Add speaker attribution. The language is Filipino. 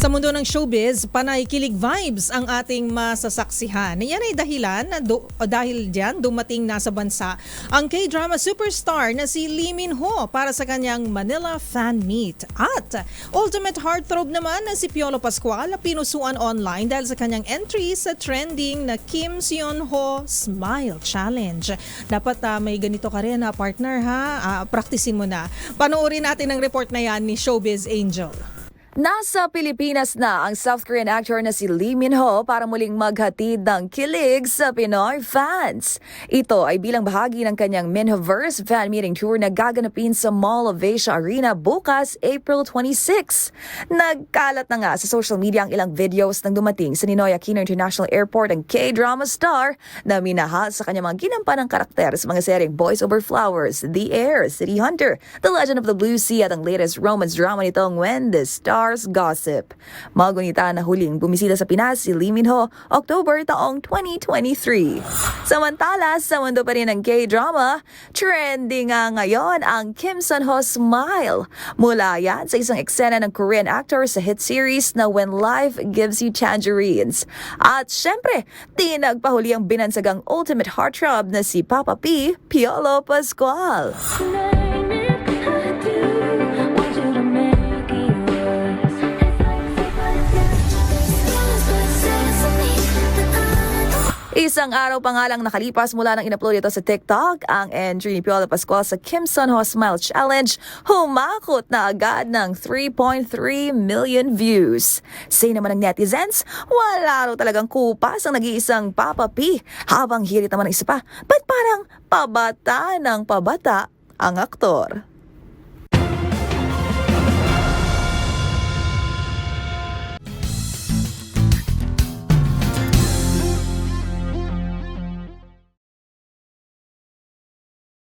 Speaker 1: Sa mundo ng showbiz, panay kilig vibes ang ating masasaksihan. Yan ay dahilan na dahil diyan dumating na sa bansa ang K-drama superstar na si Lee Min-ho para sa kanyang Manila fan meet. At ultimate heartthrob naman na si Piolo Pascual pinusuan online dahil sa kanyang entry sa trending na Kim Seon-ho Smile Challenge. Dapat may ganito ka rin partner ha, praktisin mo na. Panoorin natin ang report na yan ni Showbiz Angel.
Speaker 2: Nasa Pilipinas na ang South Korean actor na si Lee Min-ho para muling maghatid ng kilig sa Pinoy fans. Ito ay bilang bahagi ng kanyang Minhoverse fan meeting tour na gaganapin sa Mall of Asia Arena bukas April 26. Nagkalat na nga sa social media ang ilang videos ng dumating sa Ninoy Aquino International Airport ang K-drama star na minahal sa kanyang mga ginampanang karakter sa mga seryeng Boys Over Flowers, The Heir, City Hunter, The Legend of the Blue Sea at ang latest romance drama nitong When the Stars Gossip. Magunita na huling bumisita sa Pinas si Lee Min-ho October taong 2023. Samantala, sa mundo pa rin ng K-drama, trending nga ngayon ang Kim Seon-ho Smile. Mula yan sa isang eksena ng Korean actor sa hit series na When Life Gives You Tangerines. At syempre, tinagpahuli ang binansagang ultimate heartthrob na si Papa P, Piolo Pascual. Isang araw pa nga lang nakalipas mula nang in-upload ito sa TikTok, ang entry ni Piolo Pascual sa Kim Seon-ho Smile Challenge humakot na agad ng 3.3 million views. Say naman ng netizens, wala raw talagang kupas ang nag-iisang Papa P. Habang hirit naman ang isa pa, ba't parang pabata ng pabata ang aktor?